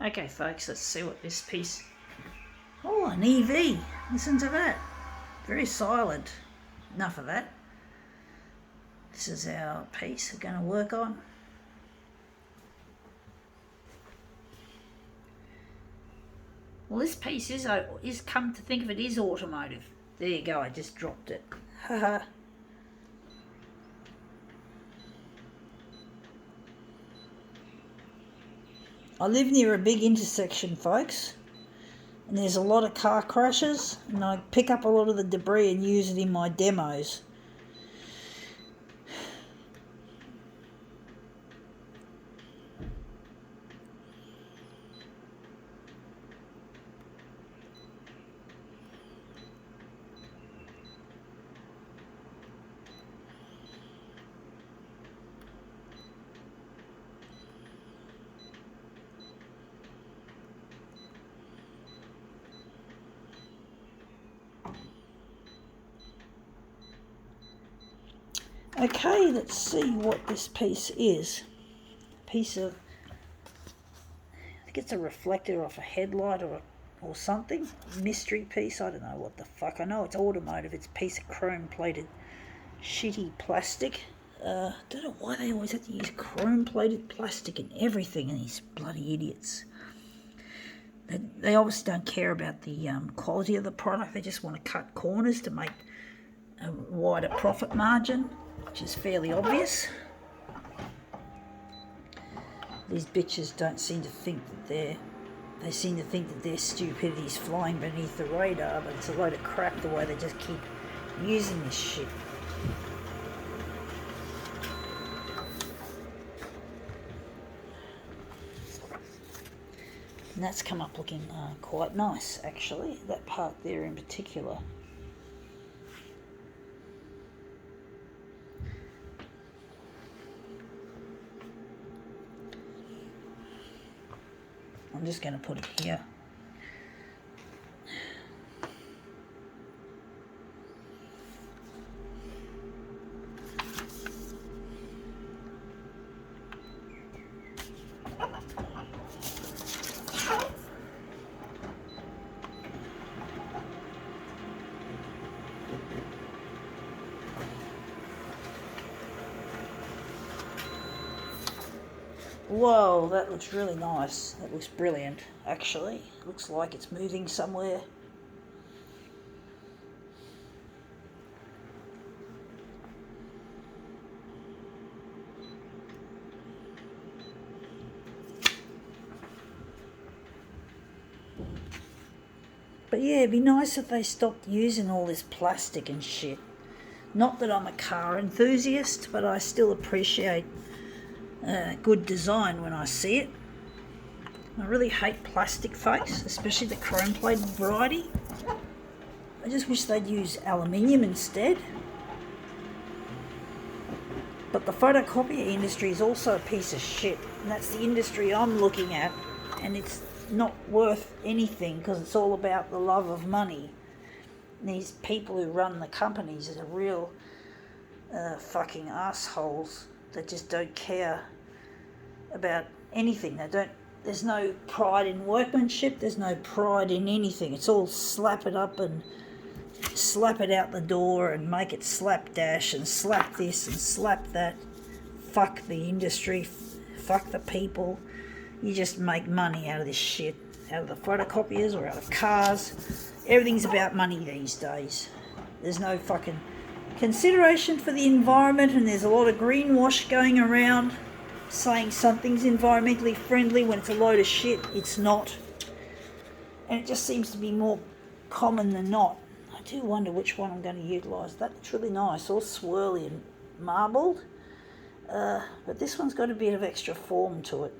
Okay, folks, let's see what this piece... Oh, an EV. Listen to that. Very silent. Enough of that. This is our piece we're going to work on. Well, this piece is come to think of it, is automotive. There you go, I just dropped it. Haha. I live near a big intersection, folks, and there's a lot of car crashes, and I pick up a lot of the debris and use it in my demos. Okay, let's see what this piece is. A piece of, I think it's a reflector off a headlight or something. Mystery piece, I don't know what the fuck. I know it's automotive. It's a piece of chrome plated shitty plastic. Don't know why they always have to use chrome plated plastic in everything, and these bloody idiots. They obviously don't care about the quality of the product. They just want to cut corners to make a wider profit margin, which is fairly obvious. These bitches don't seem to think that they seem to think that their stupidity is flying beneath the radar, but it's a load of crap the way they just keep using this shit. And that's come up looking quite nice, actually, that part there in particular. I'm just going to put it here. Whoa, that looks really nice. That looks brilliant, actually. Looks like it's moving somewhere. But yeah, it'd be nice if they stopped using all this plastic and shit. Not that I'm a car enthusiast, but I still appreciate good design when I see it. I really hate plastic, folks, especially the chrome plated variety. I just wish they'd use aluminium instead. But the photocopier industry is also a piece of shit, and that's the industry I'm looking at, and it's not worth anything because it's all about the love of money. And these people who run the companies are real fucking assholes that just don't care about anything. There's no pride in workmanship, there's no pride in anything. It's all slap it up and slap it out the door and make it slapdash and slap this and slap that. Fuck the industry, fuck the people. You just make money out of this shit, out of the photocopiers or out of cars. Everything's about money these days. There's no fucking consideration for the environment, and there's a lot of greenwash going around saying something's environmentally friendly when it's a load of shit. It's not. And it just seems to be more common than not. I do wonder which one I'm going to utilise. That's really nice, all swirly and marbled. But this one's got a bit of extra form to it.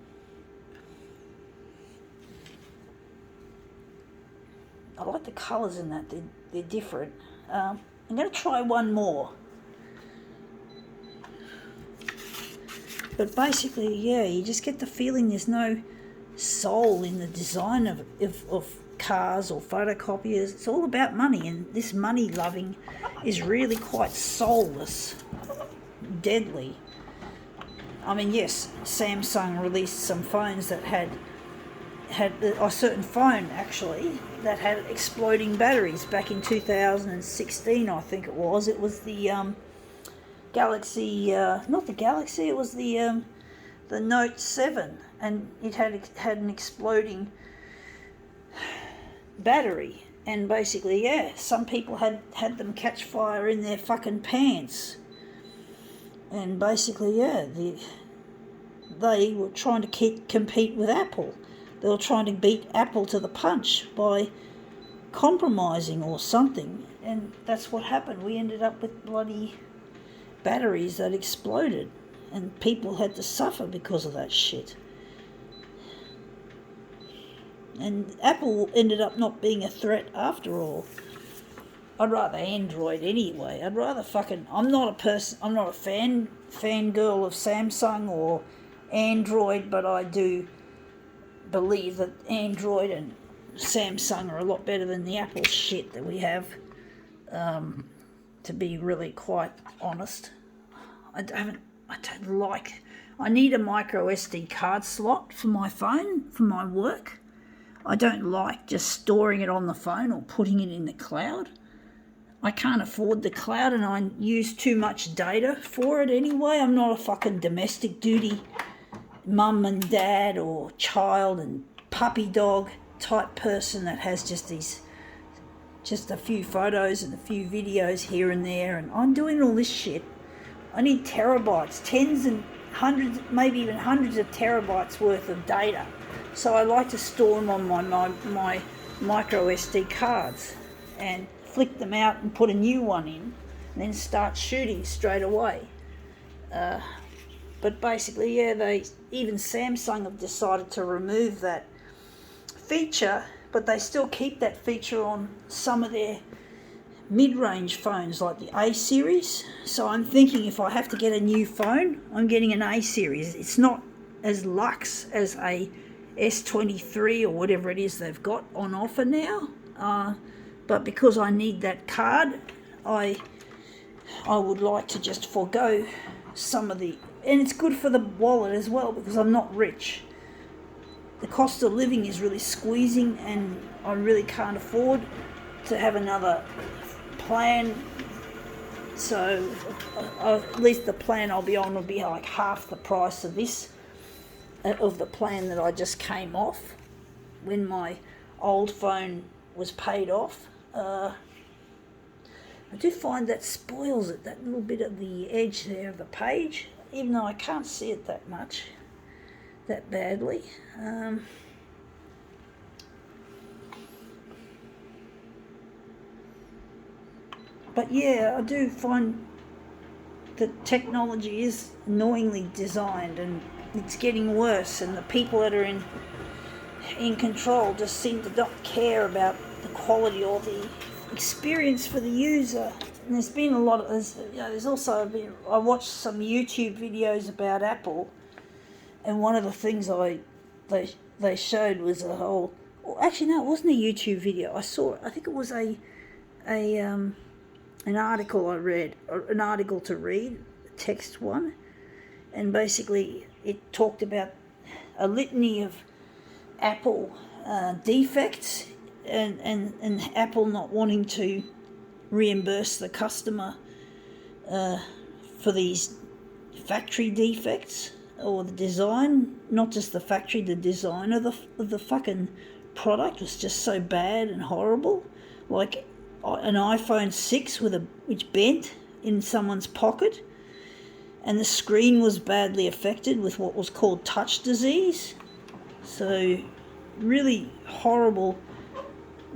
I like the colours in that, they're different. I'm going to try one more. But basically, yeah, you just get the feeling there's no soul in the design of cars or photocopiers. It's all about money, and this money loving is really quite soulless, deadly. I mean, yes, Samsung released some phones that had had a certain phone actually that had exploding batteries back in 2016, I think it was. It was the Galaxy, not the Galaxy, it was the Note 7, and it had an exploding battery. And basically, yeah, some people had them catch fire in their fucking pants. And basically, yeah, they were trying to compete with Apple. They were trying to beat Apple to the punch by compromising or something. And that's what happened. We ended up with bloody batteries that exploded. And people had to suffer because of that shit. And Apple ended up not being a threat after all. I'd rather Android anyway. I'm not a fangirl of Samsung or Android, but I do believe that Android and Samsung are a lot better than the Apple shit that we have, to be really quite honest. I need a micro SD card slot for my phone, for my work. I don't like just storing it on the phone or putting it in the cloud. I can't afford the cloud and I use too much data for it anyway. I'm not a fucking domestic duty mum and dad or child and puppy dog type person that has just a few photos and a few videos here and there, and I'm doing all this shit. I need terabytes, tens and hundreds, maybe even hundreds of terabytes worth of data. So I like to store them on my micro SD cards and flick them out and put a new one in and then start shooting straight away. But basically, yeah, even Samsung have decided to remove that feature, but they still keep that feature on some of their mid-range phones like the A series. So I'm thinking if I have to get a new phone, I'm getting an A series. It's not as luxe as a S23 or whatever it is they've got on offer now. But because I need that card, I would like to just forego some of the... And it's good for the wallet as well because I'm not rich. The cost of living is really squeezing and I really can't afford to have another plan. So at least the plan I'll be on will be like half the price of the plan that I just came off when my old phone was paid off. I do find that spoils it, that little bit of the edge there of the page, even though I can't see it that badly. But yeah, I do find that technology is annoyingly designed and it's getting worse, and the people that are in control just seem to not care about the quality or the experience for the user. And there's been a lot of, there's also been, I watched some YouTube videos about Apple, and one of the things they showed was a whole, well, actually no, it wasn't a YouTube video. I saw it. I think it was an article I read, or an article to read, a text one, and basically it talked about a litany of Apple defects and Apple not wanting to reimburse the customer for these factory defects or the design, not just the factory, the design of the fucking product was just so bad and horrible. Like an iPhone 6 which bent in someone's pocket, and the screen was badly affected with what was called touch disease. So really horrible,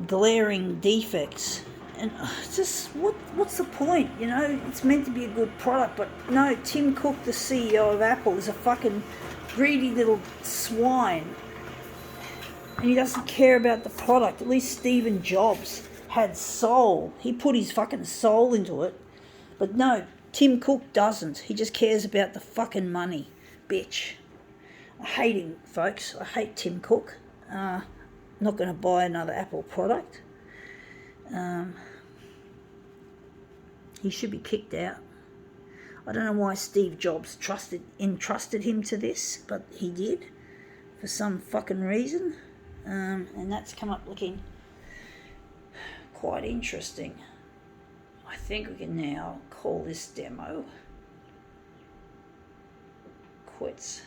glaring defects. And just what's the point? You know, it's meant to be a good product, but no, Tim Cook, the CEO of Apple, is a fucking greedy little swine, and he doesn't care about the product. At least Steve Jobs had soul. He put his fucking soul into it. But no, Tim Cook doesn't. He just cares about the fucking money. Bitch. I hate him, folks. I hate Tim Cook. Not going to buy another Apple product. He should be kicked out. I don't know why Steve Jobs entrusted him to this, but he did, for some fucking reason. And that's come up looking quite interesting. I think we can now call this demo quits.